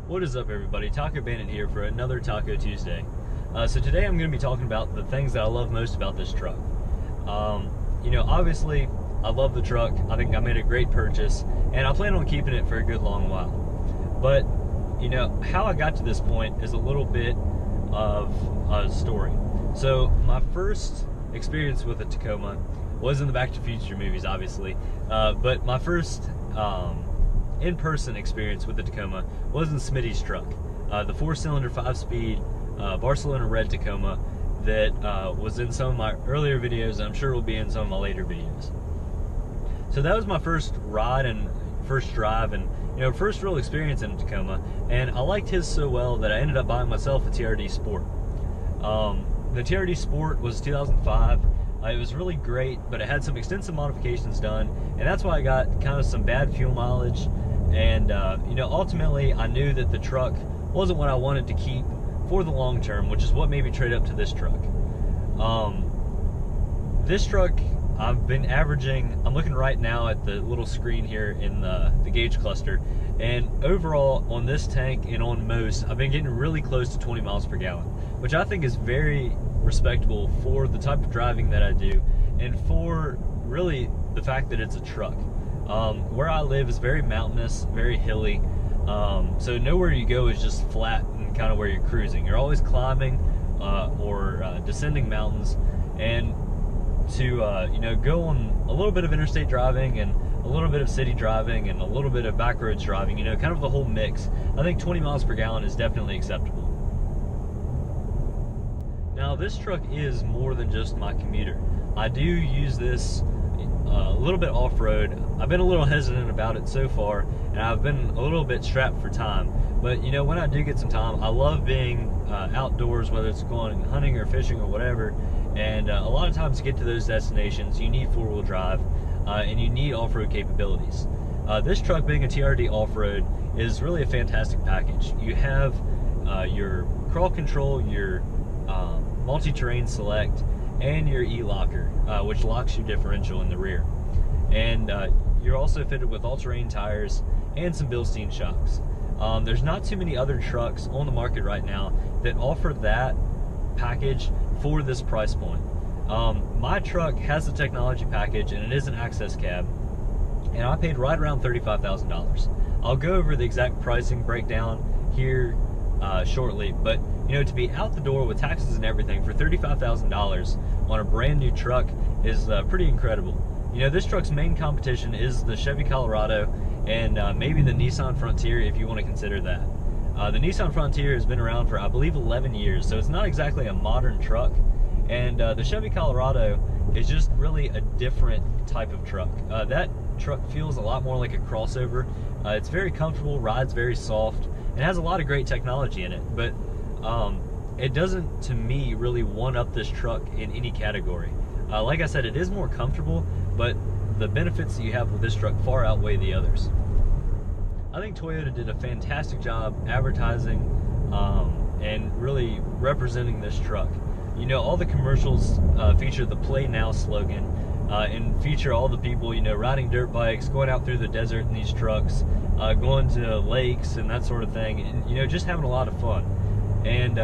What is up, everybody? Taco Bandit here for another Taco Tuesday. So today I'm going to be talking about the things that I love most about this truck. Obviously, I love the truck. I think I made a great purchase, and I plan on keeping it for a good long while. But, how I got to this point is a little bit of a story. So my first experience with a Tacoma was in the Back to the Future movies, obviously. But my first in-person experience with the Tacoma was in Smitty's truck, the 4-cylinder 5-speed Barcelona red Tacoma that was in some of my earlier videos, and I'm sure will be in some of my later videos. So that was my first ride and first drive and first real experience in a Tacoma, and I liked his so well that I ended up buying myself a TRD Sport. The TRD Sport was 2005. It was really great, but it had some extensive modifications done, and that's why I got kind of some bad fuel mileage. And ultimately, I knew that the truck wasn't what I wanted to keep for the long term, which is what made me trade up to this truck. This truck, I've been averaging, I'm looking right now at the little screen here in the gauge cluster, and overall on this tank and on most, I've been getting really close to 20 miles per gallon, which I think is very respectable for the type of driving that I do, and for really the fact that it's a truck. Where I live is very mountainous, very hilly, so nowhere you go is just flat and kind of where you're cruising. You're always climbing or descending mountains, and to go on a little bit of interstate driving and a little bit of city driving and a little bit of backroads driving, kind of the whole mix, I think 20 miles per gallon is definitely acceptable. Now, this truck is more than just my commuter. I do use this a little bit off-road. I've been a little hesitant about it so far, and I've been a little bit strapped for time. But when I do get some time, I love being outdoors, whether it's going hunting or fishing or whatever. And a lot of times to get to those destinations, you need four-wheel drive and you need off-road capabilities. This truck, being a TRD off-road, is really a fantastic package. You have your crawl control, your multi-terrain select, and your e-locker, which locks your differential in the rear. And you're also fitted with all-terrain tires and some Bilstein shocks. There's not too many other trucks on the market right now that offer that package for this price point. My truck has the technology package, and it is an access cab, and I paid right around $35,000. I'll go over the exact pricing breakdown here shortly, but to be out the door with taxes and everything for $35,000 on a brand new truck is pretty incredible. This truck's main competition is the Chevy Colorado and maybe the Nissan Frontier, if you want to consider that. The Nissan Frontier has been around for, I believe, 11 years, so it's not exactly a modern truck. And the Chevy Colorado is just really a different type of truck. That truck feels a lot more like a crossover. It's very comfortable, rides very soft, and has a lot of great technology in it, but it doesn't, to me, really one-up this truck in any category. Like I said, it is more comfortable, but the benefits that you have with this truck far outweigh the others. I think Toyota did a fantastic job advertising and really representing this truck. All the commercials feature the Play Now slogan and feature all the people, riding dirt bikes, going out through the desert in these trucks, going to lakes and that sort of thing, and just having a lot of fun. And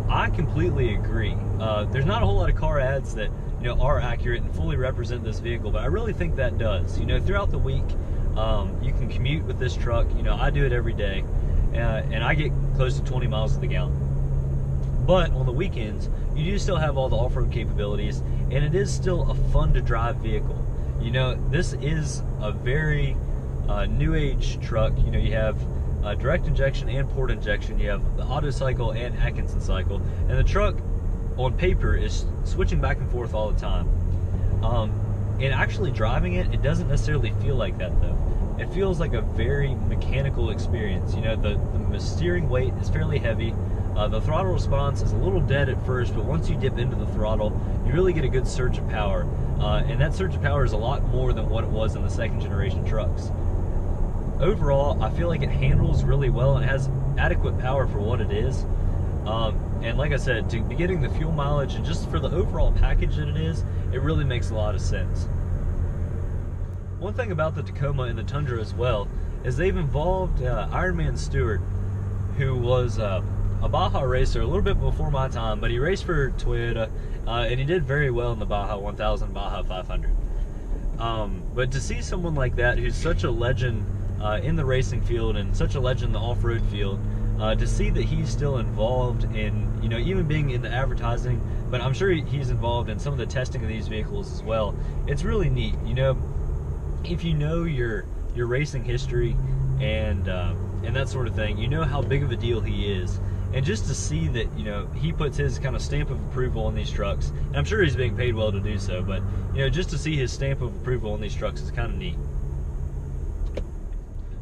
I completely agree. There's not a whole lot of car ads that are accurate and fully represent this vehicle, but I really think that does. Throughout the week, you can commute with this truck. I do it every day, and I get close to 20 miles to the gallon. But on the weekends, you do still have all the off-road capabilities, and it is still a fun-to-drive vehicle. This is a very new-age truck. You have direct injection and port injection. You have the auto cycle and Atkinson cycle, and the truck on paper is switching back and forth all the time. And actually driving it, it doesn't necessarily feel like that, though. It feels like a very mechanical experience. The steering weight is fairly heavy. The throttle response is a little dead at first, but once you dip into the throttle, you really get a good surge of power. And that surge of power is a lot more than what it was in the second generation trucks. Overall, I feel like it handles really well and it has adequate power for what it is. And like I said, to be getting the fuel mileage and just for the overall package that it is, it really makes a lot of sense. One thing about the Tacoma and the Tundra as well is they've involved Ironman Stewart who was a Baja racer a little bit before my time, but he raced for Toyota, and he did very well in the Baja 1000, Baja 500. But to see someone like that, who's such a legend in the racing field and such a legend in the off-road field, to see that he's still involved in, even being in the advertising, but I'm sure he's involved in some of the testing of these vehicles as well. It's really neat. If you know your racing history and that sort of thing, you know how big of a deal he is. And just to see that, he puts his kind of stamp of approval on these trucks, and I'm sure he's being paid well to do so, but, just to see his stamp of approval on these trucks is kind of neat.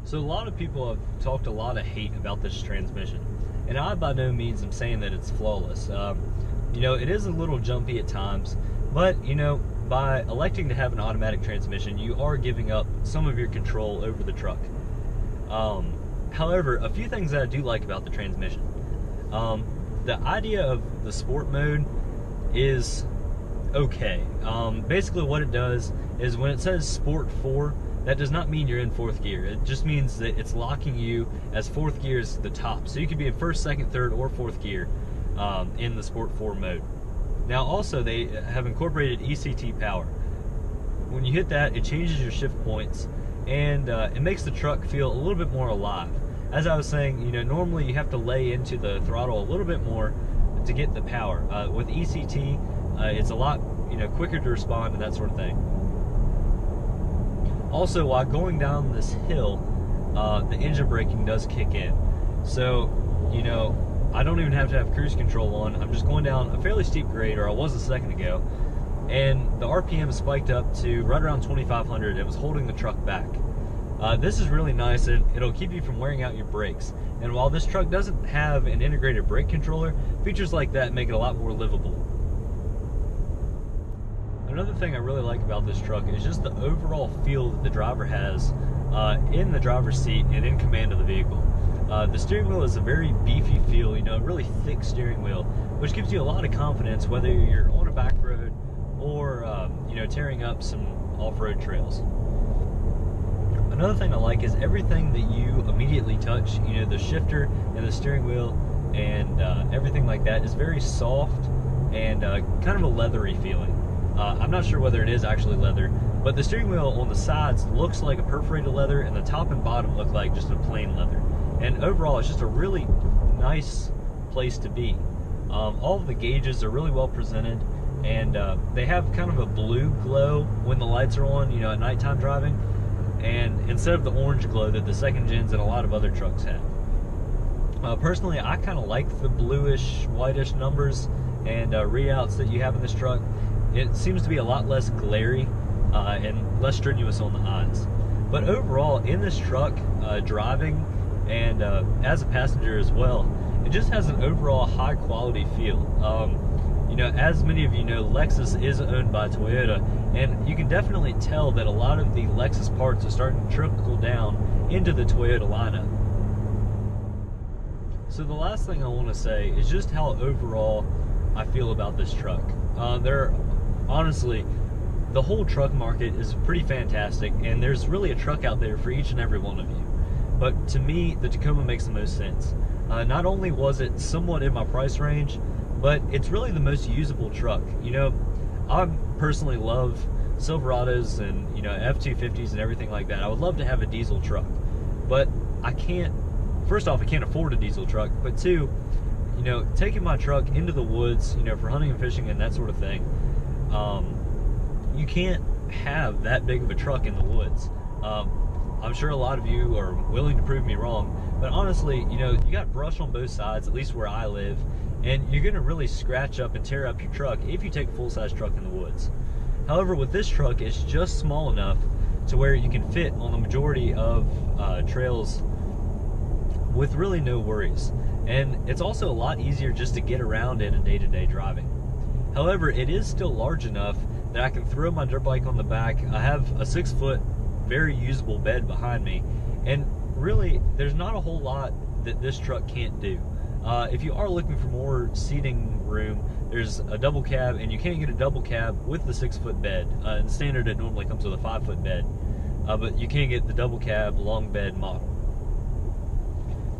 So a lot of people have talked a lot of hate about this transmission, and I by no means am saying that it's flawless. It is a little jumpy at times, but, by electing to have an automatic transmission, you are giving up some of your control over the truck. However, a few things that I do like about the transmission. The idea of the sport mode is okay. Basically what it does is when it says Sport 4, that does not mean you're in 4th gear. It just means that it's locking you as 4th gear is the top. So you could be in 1st, 2nd, 3rd, or 4th gear in the Sport 4 mode. Now also they have incorporated ECT power. When you hit that, it changes your shift points, and it makes the truck feel a little bit more alive. As I was saying, normally you have to lay into the throttle a little bit more to get the power. With ECT, it's a lot quicker to respond and that sort of thing. Also, while going down this hill, the engine braking does kick in. So, I don't even have to have cruise control on. I'm just going down a fairly steep grade, or I was a second ago, and the RPM spiked up to right around 2,500. It was holding the truck back. This is really nice, and it'll keep you from wearing out your brakes. And while this truck doesn't have an integrated brake controller, features like that make it a lot more livable. Another thing I really like about this truck is just the overall feel that the driver has in the driver's seat and in command of the vehicle. The steering wheel is a very beefy feel, a really thick steering wheel, which gives you a lot of confidence whether you're on a back road or tearing up some off-road trails. Another thing I like is everything that you immediately touch, the shifter and the steering wheel and everything like that is very soft and kind of a leathery feeling. I'm not sure whether it is actually leather, but the steering wheel on the sides looks like a perforated leather, and the top and bottom look like just a plain leather. And overall, it's just a really nice place to be. All of the gauges are really well presented, and they have kind of a blue glow when the lights are on, at nighttime driving, and instead of the orange glow that the second gens and a lot of other trucks have. Personally, I kind of like the bluish, whitish numbers and readouts that you have in this truck. It seems to be a lot less glary and less strenuous on the eyes. But overall, in this truck, driving and as a passenger as well, it just has an overall high quality feel. As many of you know, Lexus is owned by Toyota, and you can definitely tell that a lot of the Lexus parts are starting to trickle down into the Toyota lineup. So the last thing I want to say is just how overall I feel about this truck. Honestly, the whole truck market is pretty fantastic, and there's really a truck out there for each and every one of you. But to me, the Tacoma makes the most sense. Not only was it somewhat in my price range, but it's really the most usable truck. I personally love Silverados and F-250s and everything like that. I would love to have a diesel truck, but I can't. First off, I can't afford a diesel truck, but two, taking my truck into the woods, for hunting and fishing and that sort of thing, you can't have that big of a truck in the woods. I'm sure a lot of you are willing to prove me wrong, but honestly, you got brush on both sides, at least where I live, and you're going to really scratch up and tear up your truck if you take a full-size truck in the woods. However, with this truck, it's just small enough to where you can fit on the majority of trails with really no worries. And it's also a lot easier just to get around in day-to-day driving. However, it is still large enough that I can throw my dirt bike on the back. I have a 6-foot, very usable bed behind me, and really, there's not a whole lot that this truck can't do. If you are looking for more seating room, there's a double cab, and you can't get a double cab with the 6-foot bed. In standard, it normally comes with a 5-foot bed, but you can get the double cab long bed model.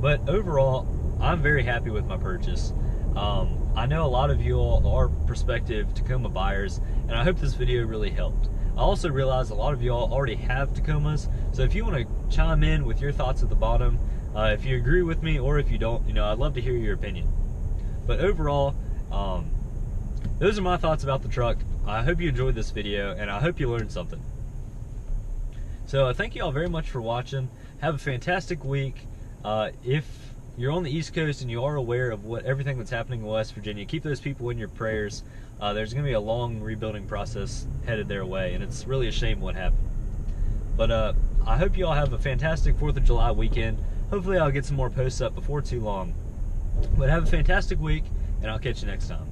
But overall, I'm very happy with my purchase. I know a lot of you all are prospective Tacoma buyers, and I hope this video really helped. I also realize a lot of you all already have Tacomas, so if you want to chime in with your thoughts at the bottom, if you agree with me or if you don't, I'd love to hear your opinion. But overall, those are my thoughts about the truck. I hope you enjoyed this video, and I hope you learned something. So thank you all very much for watching. Have a fantastic week. If you're on the East Coast and you are aware of everything that's happening in West Virginia, keep those people in your prayers. There's going to be a long rebuilding process headed their way, and it's really a shame what happened. But I hope you all have a fantastic 4th of July weekend. Hopefully I'll get some more posts up before too long. But have a fantastic week, and I'll catch you next time.